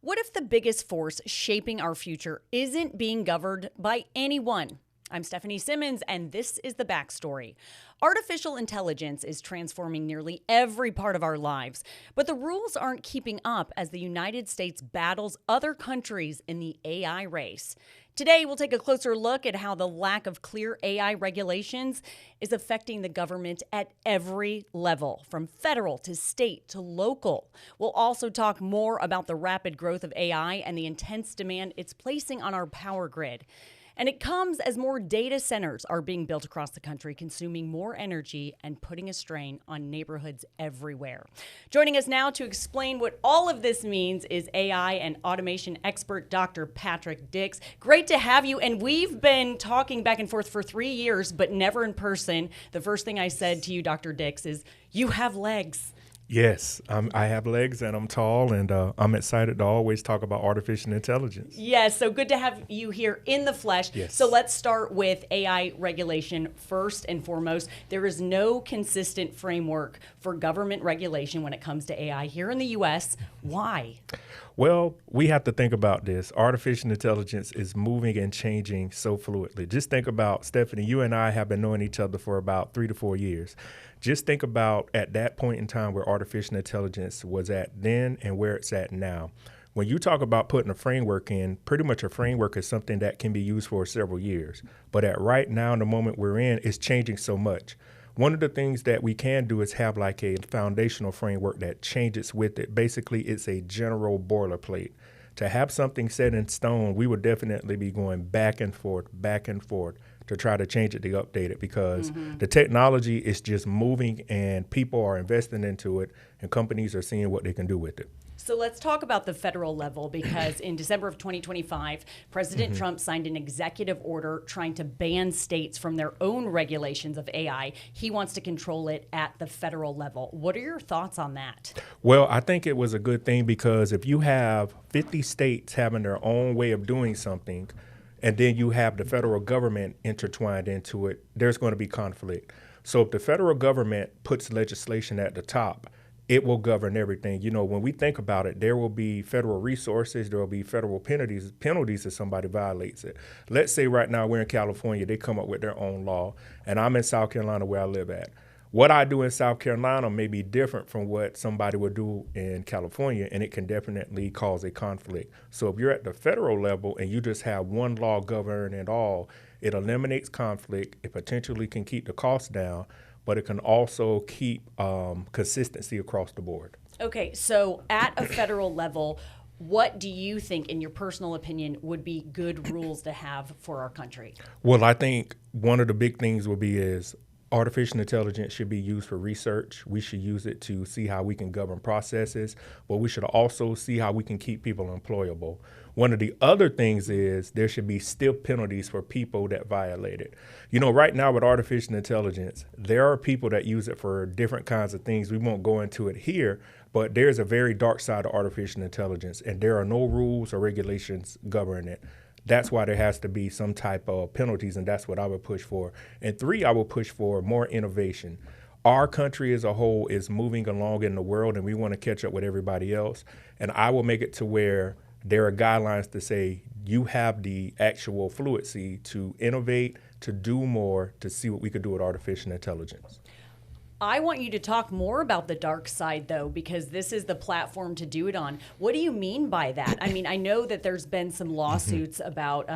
What if the biggest force shaping our future isn't being governed by anyone? I'm Stephanie Simmons, and this is the backstory. Artificial intelligence is transforming nearly every part of our lives, but the rules aren't keeping up as the United States battles other countries in the AI race. Today, we'll take a closer look at how the lack of clear AI regulations is affecting the government at every level, from federal to state to local. We'll also talk more about the rapid growth of AI and the intense demand it's placing on our power grid. And it comes as more data centers are being built across the country, consuming more energy and putting a strain on neighborhoods everywhere. Joining us now to explain what all of this means is AI and automation expert Dr. Patrick Dix. Great to have you. And we've been talking back and forth for 3 years, but never in person. The first thing I said to you, Dr. Dix, is you have legs. Yes, I have legs and I'm tall, and I'm excited to always talk about artificial intelligence. Yes, so good to have you here in the flesh. Yes. So let's start with AI regulation first and foremost. There is no consistent framework for government regulation when it comes to AI here in the U.S. Why? Well, we have to think about this. Artificial intelligence is moving and changing so fluidly. Just think about, Stephanie, you and I have been knowing each other for about 3 to 4 years. Just think about at that point in time where artificial intelligence was at then and where it's at now. When you talk about putting a framework in, pretty much a framework is something that can be used for several years. But at right now, in the moment we're in, it's changing so much. One of the things that we can do is have like a foundational framework that changes with it. Basically, it's a general boilerplate. To have something set in stone, we would definitely be going back and forth to try to change it, to update it, because the technology is just moving and people are investing into it and companies are seeing what they can do with it. So let's talk about the federal level, because in December of 2025, President Trump signed an executive order trying to ban states from their own regulations of AI. He wants to control it at the federal level. What are your thoughts on that? Well, I think it was a good thing, because if you have 50 states having their own way of doing something, and then you have the federal government intertwined into it, there's going to be conflict. So if the federal government puts legislation at the top, it will govern everything. You know, when we think about it, there will be federal resources, there will be federal penalties if somebody violates it. Let's say right now we're in California, they come up with their own law, and I'm in South Carolina where I live at. What I do in South Carolina may be different from what somebody would do in California, and it can definitely cause a conflict. So if you're at the federal level and you just have one law governing it all, it eliminates conflict. It potentially can keep the costs down, but it can also keep consistency across the board. Okay, so at a federal level, what do you think, in your personal opinion, would be good rules to have for our country? Well, I think one of the big things will be is artificial intelligence should be used for research. We should use it to see how we can govern processes, but we should also see how we can keep people employable. One of the other things is there should be stiff penalties for people that violate it. You know, right now with artificial intelligence, there are people that use it for different kinds of things. We won't go into it here, but there's a very dark side of artificial intelligence, and there are no rules or regulations governing it. That's why there has to be some type of penalties, and that's what I would push for. And 3, I would push for more innovation. Our country as a whole is moving along in the world, and we want to catch up with everybody else. And I will make it to where there are guidelines to say you have the actual fluency to innovate, to do more, to see what we could do with artificial intelligence. I want you to talk more about the dark side, though, because this is the platform to do it on. What do you mean by that? I mean, I know that there's been some lawsuits about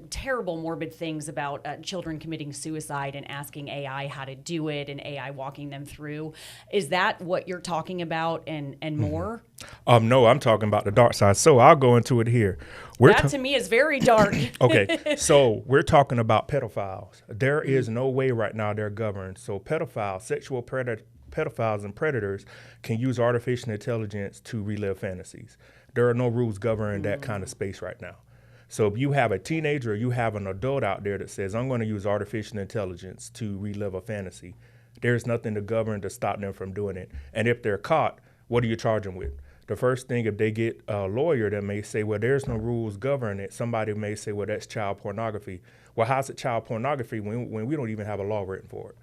terrible, morbid things about children committing suicide and asking AI how to do it and AI walking them through. Is that what you're talking about and more? No, I'm talking about the dark side. So I'll go into it here. That to me is very dark. Okay, so we're talking about pedophiles. There is no way right now they're governed. So pedophiles, pedophiles and predators can use artificial intelligence to relive fantasies. There are no rules governing that kind of space right now. So if you have a teenager or you have an adult out there that says, I'm going to use artificial intelligence to relive a fantasy, there's nothing to govern to stop them from doing it. And if they're caught, what do you charge them with? The first thing, if they get a lawyer that may say, well, there's no rules governing it, somebody may say, well, that's child pornography. Well, how's it child pornography when we don't even have a law written for it?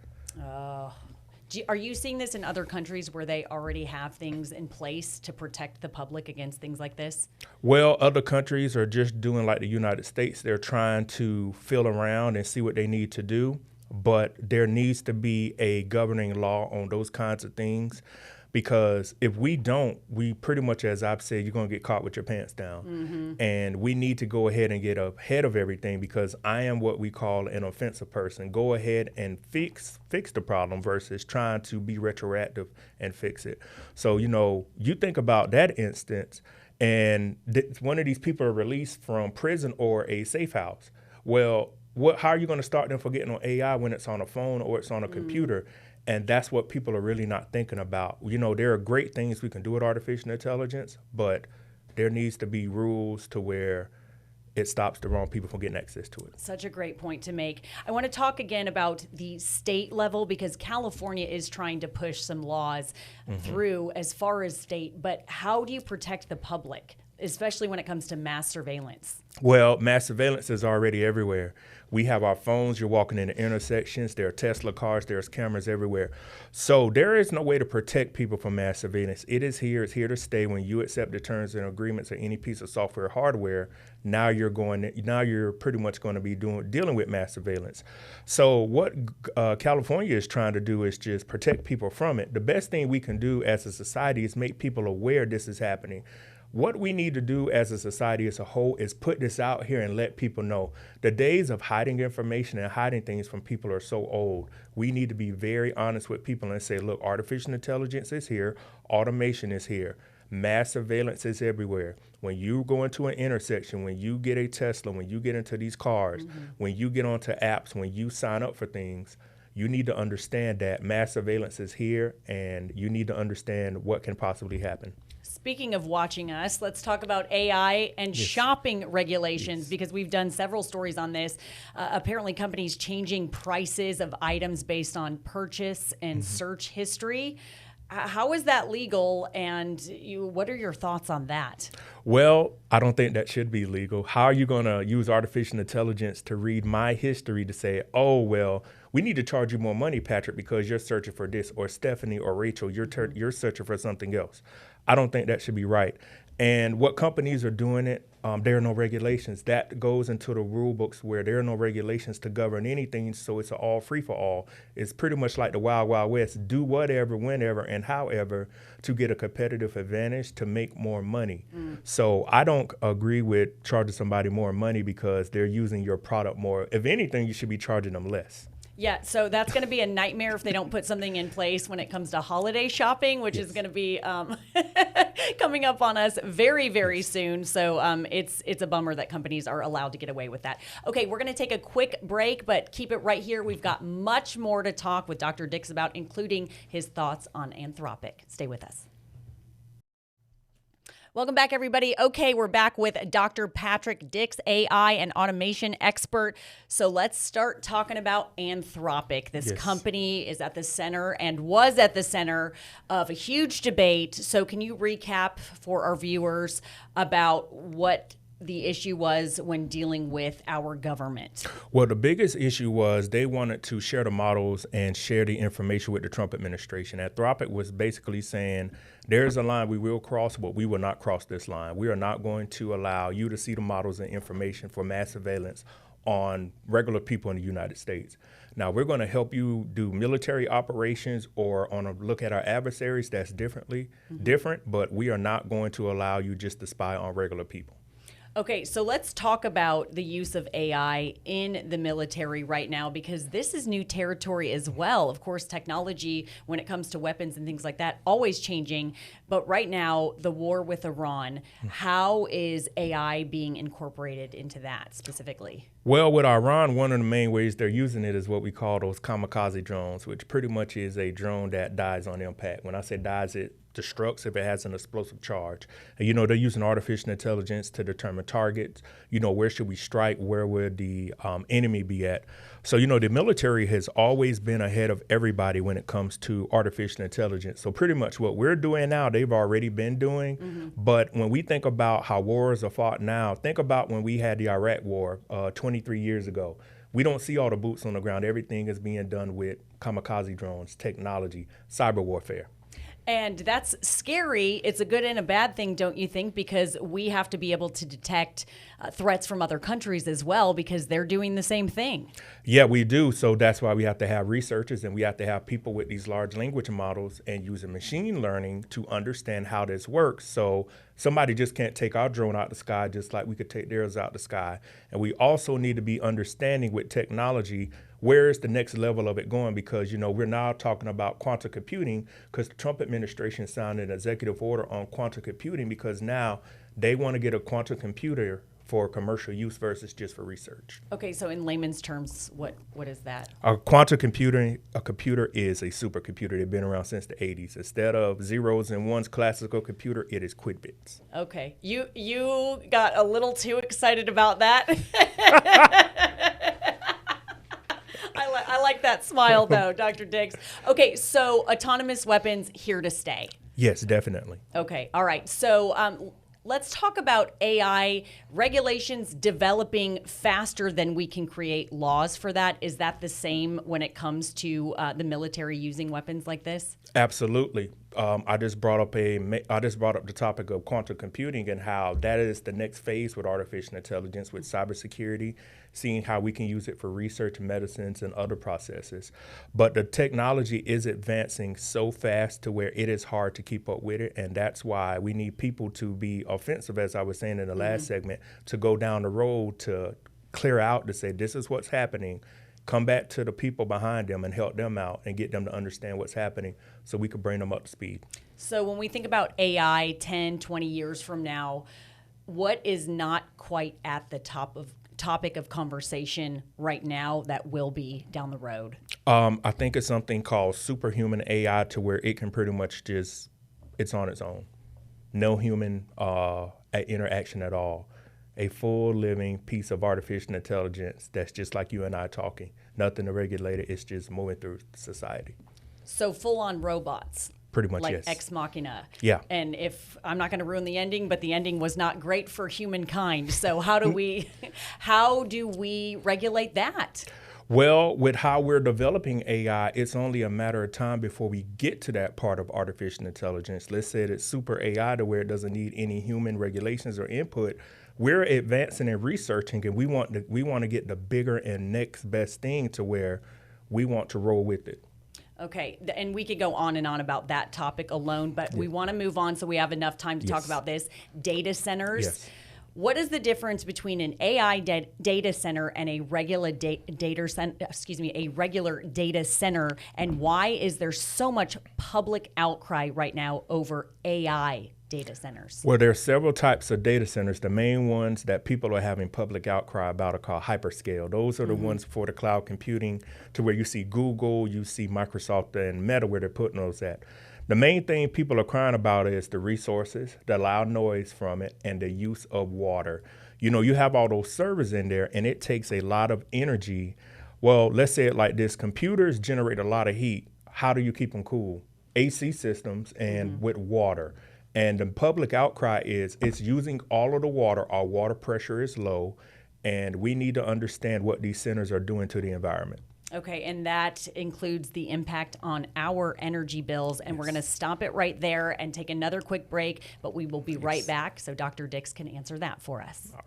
Are you seeing this in other countries where they already have things in place to protect the public against things like this? Well, other countries are just doing like the United States. They're trying to feel around and see what they need to do. But there needs to be a governing law on those kinds of things, because if we don't, we pretty much, as I've said, you're going to get caught with your pants down. And we need to go ahead and get ahead of everything, because I am what we call an offensive person. Go ahead and fix the problem versus trying to be retroactive and fix it. So, you think about that instance, and one of these people are released from prison or a safe house. Well, how are you going to start them for getting on AI when it's on a phone or it's on a computer? And that's what people are really not thinking about. There are great things we can do with artificial intelligence, but there needs to be rules to where it stops the wrong people from getting access to it. Such a great point to make. I want to talk again about the state level, because California is trying to push some laws through as far as state. But how do you protect the public, especially when it comes to mass surveillance? Well, mass surveillance is already everywhere. We have our phones. You're walking into intersections. There are Tesla cars. There's cameras everywhere. So there is no way to protect people from mass surveillance. It is here. It's here to stay. When you accept the terms and agreements of any piece of software or hardware, now you're pretty much going to be dealing with mass surveillance. So what California is trying to do is just protect people from it. The best thing we can do as a society is make people aware this is happening. What we need to do as a society as a whole is put this out here and let people know. The days of hiding information and hiding things from people are so old. We need to be very honest with people and say, look, artificial intelligence is here. Automation is here. Mass surveillance is everywhere. When you go into an intersection, when you get a Tesla, when you get into these cars, when you get onto apps, when you sign up for things, you need to understand that mass surveillance is here, and you need to understand what can possibly happen. Speaking of watching us, let's talk about AI and shopping regulations, because we've done several stories on this. Apparently, companies changing prices of items based on purchase and search history. How is that legal, and what are your thoughts on that? Well, I don't think that should be legal. How are you going to use artificial intelligence to read my history to say, oh, well, we need to charge you more money, Patrick, because you're searching for this, or Stephanie or Rachel, you're searching for something else. I don't think that should be right. And what companies are doing it, there are no regulations. That goes into the rule books where there are no regulations to govern anything, so it's all free for all. It's pretty much like the Wild Wild West. Do whatever, whenever, and however to get a competitive advantage to make more money. So I don't agree with charging somebody more money because they're using your product more. If anything, you should be charging them less. Yeah, so that's going to be a nightmare if they don't put something in place when it comes to holiday shopping, which is going to be coming up on us very, very soon. So it's a bummer that companies are allowed to get away with that. Okay, we're going to take a quick break, but keep it right here. We've got much more to talk with Dr. Dix about, including his thoughts on Anthropic. Stay with us. Welcome back, everybody. Okay, we're back with Dr. Patrick Dix, AI and automation expert. So let's start talking about Anthropic. This company is at the center and was at the center of a huge debate. So can you recap for our viewers about what the issue was when dealing with our government? Well, the biggest issue was they wanted to share the models and share the information with the Trump administration. Anthropic was basically saying, there's a line we will cross, but we will not cross this line. We are not going to allow you to see the models and information for mass surveillance on regular people in the United States. Now, we're going to help you do military operations or on a look at our adversaries. That's different, but we are not going to allow you just to spy on regular people. Okay, so let's talk about the use of AI in the military right now, because this is new territory as well. Of course, technology, when it comes to weapons and things like that, always changing. But right now, the war with Iran, how is AI being incorporated into that specifically? Well, with Iran, one of the main ways they're using it is what we call those kamikaze drones, which pretty much is a drone that dies on impact. When I say dies, it destructs if it has an explosive charge. And, they're using artificial intelligence to determine targets. Where should we strike? Where would the enemy be at? So, the military has always been ahead of everybody when it comes to artificial intelligence. So pretty much what we're doing now, they've already been doing. But when we think about how wars are fought now, think about when we had the Iraq war 23 years ago. We don't see all the boots on the ground. Everything is being done with kamikaze drones, technology, cyber warfare. And that's scary. It's a good and a bad thing, don't you think? Because we have to be able to detect threats from other countries as well, because they're doing the same thing. Yeah, we do. So that's why we have to have researchers and we have to have people with these large language models and using machine learning to understand how this works. So somebody just can't take our drone out the sky just like we could take theirs out the sky. And we also need to be understanding with technology, where is the next level of it going? Because, we're now talking about quantum computing because the Trump administration signed an executive order on quantum computing because now they want to get a quantum computer for commercial use versus just for research. Okay, so in layman's terms, what is that? A computer is a supercomputer. They've been around since the 80s. Instead of zeros and ones, classical computer, it is quit bits. Okay, you got a little too excited about that. I like that smile, though, Dr. Dix. Okay, so autonomous weapons here to stay. Yes, definitely. Okay, all right. So let's talk about AI regulations developing faster than we can create laws for that. Is that the same when it comes to the military using weapons like this? Absolutely. I just brought up the topic of quantum computing and how that is the next phase with artificial intelligence, with cybersecurity, seeing how we can use it for research, medicines, and other processes. But the technology is advancing so fast to where it is hard to keep up with it, and that's why we need people to be offensive, as I was saying in the last segment, to go down the road to clear out to say this is what's happening. Come back to the people behind them and help them out and get them to understand what's happening so we could bring them up to speed. So when we think about AI 10, 20 years from now, what is not quite at the topic of conversation right now that will be down the road? I think it's something called superhuman AI to where it can pretty much it's on its own. No human interaction at all. A full living piece of artificial intelligence that's just like you and I talking. Nothing to regulate it. It's just moving through society. So full on robots. Pretty much, like yes. Ex Machina. Yeah. And if I'm not going to ruin the ending, but the ending was not great for humankind. So how do we regulate that? Well, with how we're developing AI, it's only a matter of time before we get to that part of artificial intelligence. Let's say it's super AI to where it doesn't need any human regulations or input. We're advancing and researching, and we want to get the bigger and next best thing to where we want to roll with it. Okay, and we could go on and on about that topic alone, but we want to move on so we have enough time to talk about this. Data centers. Yes. What is the difference between an AI data center and a regular data center, and why is there so much public outcry right now over AI data centers? Well, there are several types of data centers. The main ones that people are having public outcry about are called hyperscale. Those are the ones for the cloud computing, to where you see Google, you see Microsoft and Meta, where they're putting those at. The main thing people are crying about is the resources, the loud noise from it, and the use of water. You have all those servers in there, and it takes a lot of energy. Well, let's say it like this. Computers generate a lot of heat. How do you keep them cool? AC systems and with water. And the public outcry is it's using all of the water. Our water pressure is low, and we need to understand what these centers are doing to the environment. Okay, and that includes the impact on our energy bills. And we're going to stop it right there and take another quick break, but we will be right back so Dr. Dix can answer that for us. All right.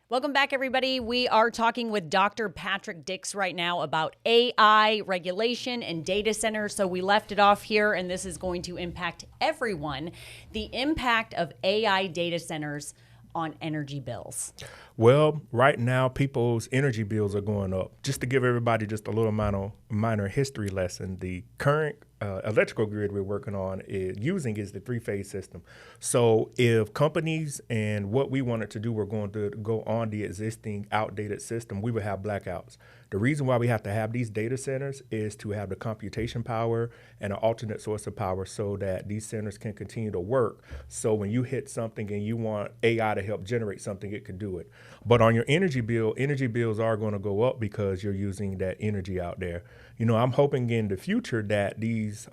Welcome back, everybody. We are talking with Dr. Patrick Dix right now about AI regulation and data centers. So we left it off here, and this is going to impact everyone. The impact of AI data centers on energy bills. Well, right now, people's energy bills are going up. Just to give everybody just a little minor history lesson, the current electrical grid we're working on is the three-phase system. So if companies and what we wanted to do were going to go on the existing outdated system, we would have blackouts. The reason why we have to have these data centers is to have the computation power and an alternate source of power so that these centers can continue to work. So when you hit something and you want AI to help generate something, it can do it. But on your energy bills are going to go up because you're using that energy out there. I'm hoping in the future that these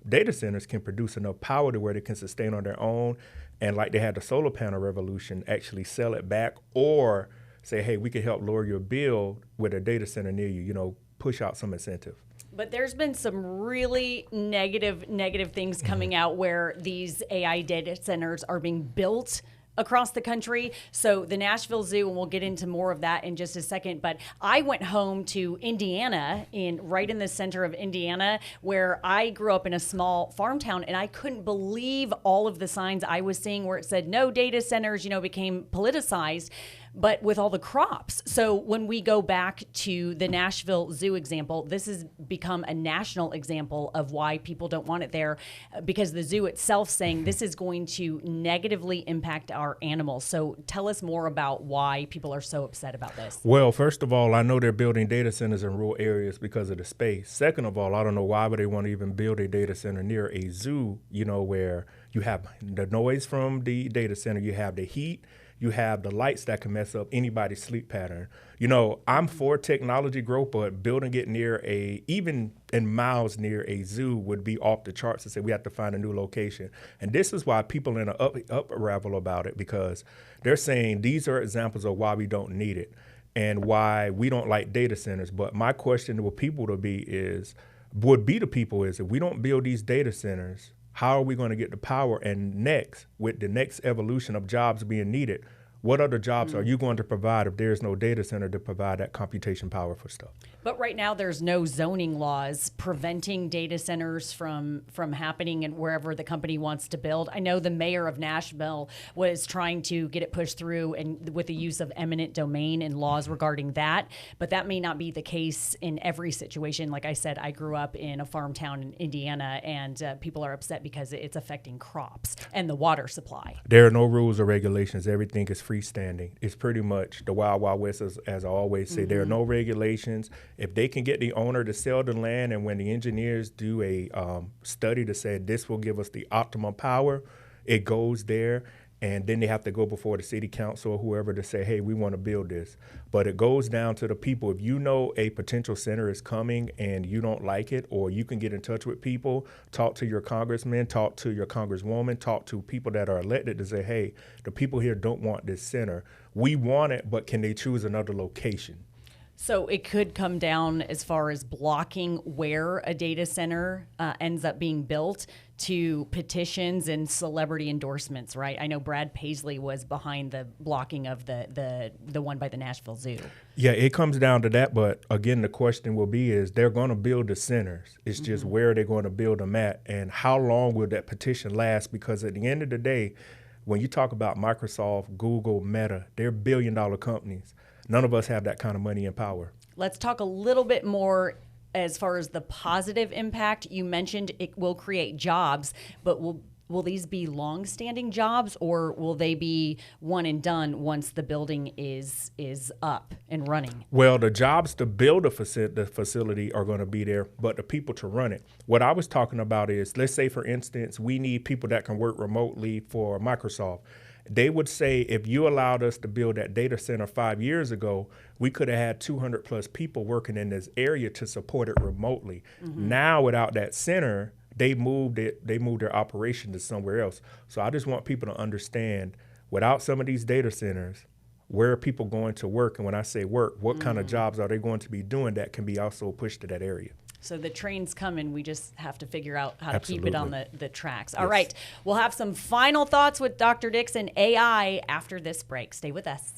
data centers can produce enough power to where they can sustain on their own, and like they had the solar panel revolution, actually sell it back or say, hey, we can help lower your bill with a data center near you, push out some incentive. But there's been some really negative things coming out where these AI data centers are being built across the country. So the Nashville Zoo, and we'll get into more of that in just a second, but I went home to Indiana, right in the center of Indiana, where I grew up in a small farm town, and I couldn't believe all of the signs I was seeing where it said no data centers, became politicized, but with all the crops. So when we go back to the Nashville Zoo example, this has become a national example of why people don't want it there, because the zoo itself saying this is going to negatively impact our animals. So tell us more about why people are so upset about this. Well, first of all, I know they're building data centers in rural areas because of the space. Second of all, I don't know why would they want to even build a data center near a zoo, where you have the noise from the data center, you have the heat, you have the lights that can mess up anybody's sleep pattern. I'm for technology growth, but building it even in miles near a zoo would be off the charts to say we have to find a new location. And this is why people in an up-ravel about it, because they're saying these are examples of why we don't need it and why we don't like data centers. But my question to people would be is, if we don't build these data centers, how are we going to get the power? And with the next evolution of jobs being needed, what other jobs are you going to provide if there's no data center to provide that computation power for stuff? But right now there's no zoning laws preventing data centers from happening and wherever the company wants to build. I know the mayor of Nashville was trying to get it pushed through and with the use of eminent domain and laws regarding that, but that may not be the case in every situation. Like I said, I grew up in a farm town in Indiana, and people are upset because it's affecting crops and the water supply. There are no rules or regulations. Everything is freestanding. It's pretty much the Wild Wild West, as I always say. There are no regulations. If they can get the owner to sell the land, and when the engineers do a study to say this will give us the optimum power, it goes there, and then they have to go before the city council or whoever to say, hey, we want to build this. But it goes down to the people. If you know a potential center is coming and you don't like it, or you can get in touch with people, talk to your congressman, talk to your congresswoman, talk to people that are elected to say, hey, the people here don't want this center. We want it, but can they choose another location? So it could come down as far as blocking where a data center ends up being built to petitions and celebrity endorsements, right? I know Brad Paisley was behind the blocking of the one by the Nashville Zoo. Yeah, it comes down to that. But again, the question will be is they're going to build the centers. It's just where they're going to build them at, and how long will that petition last? Because at the end of the day, when you talk about Microsoft, Google, Meta, they're billion-dollar companies. None of us have that kind of money and power. Let's talk a little bit more as far as the positive impact. You mentioned it will create jobs, but will these be long-standing jobs, or will they be one and done once the building is up and running? Well, the jobs to build the facility are going to be there, but the people to run it. What I was talking about is, let's say, for instance, we need people that can work remotely for Microsoft. They would say, if you allowed us to build that data center 5 years ago, we could have had 200 plus people working in this area to support it remotely. Now, without that center, they moved their operation to somewhere else. So I just want people to understand, without some of these data centers, where are people going to work? And when I say work, what kind of jobs are they going to be doing that can be also pushed to that area? So the train's coming. We just have to figure out how to keep it on the tracks. All right. We'll have some final thoughts with Dr. Dixon, AI, after this break. Stay with us.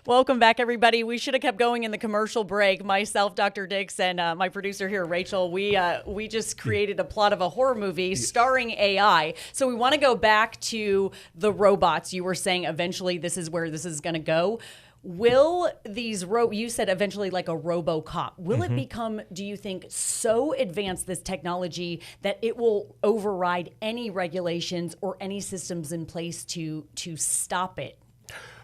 Welcome back, everybody. We should have kept going in the commercial break. Myself, Dr. Dix, and my producer here, Rachel, we just created a plot of a horror movie starring AI. So we want to go back to the robots. You were saying eventually this is where this is going to go. Will these you said eventually like a RoboCop, will it become, do you think, so advanced, this technology, that it will override any regulations or any systems in place to stop it?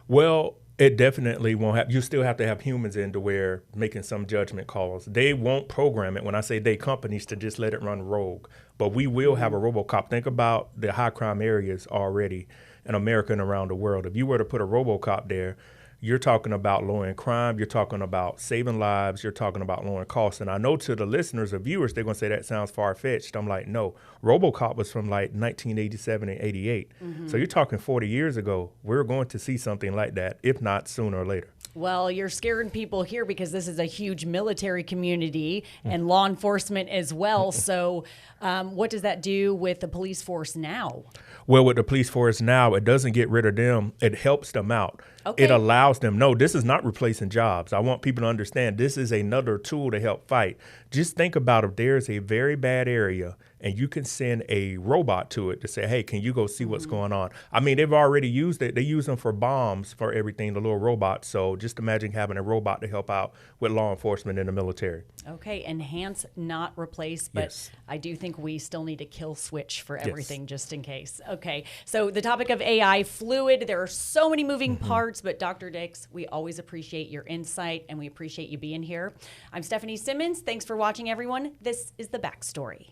Well, it definitely won't have. You still have to have humans in to where making some judgment calls. They won't program it. When I say they, companies, to just let it run rogue. But we will have a RoboCop. Think about the high crime areas already in America and around the world. If you were to put a RoboCop there, you're talking about lowering crime, you're talking about saving lives, you're talking about lowering costs. And I know to the listeners or viewers, they're going to say that sounds far-fetched. I'm like, no, RoboCop was from like 1987 and 88. So you're talking 40 years ago. We're going to see something like that, if not sooner or later. Well, you're scaring people here because this is a huge military community and law enforcement as well. So what does that do with the police force now? Well, with the police force now, it doesn't get rid of them. It helps them out. Okay. It allows them. No, this is not replacing jobs. I want people to understand this is another tool to help fight. Just think about if there's a very bad area and you can send a robot to it to say, hey, can you go see what's going on? I mean, they've already used it. They use them for bombs, for everything, the little robots. So just imagine having a robot to help out with law enforcement in the military. Okay, enhance, not replace, but Yes. I do think we still need a kill switch for everything just in case. Okay, so the topic of AI, fluid. There are so many moving parts, but Dr. Dix, we always appreciate your insight and we appreciate you being here. I'm Stephanie Simmons. Thanks for watching, everyone. This is The Backstory.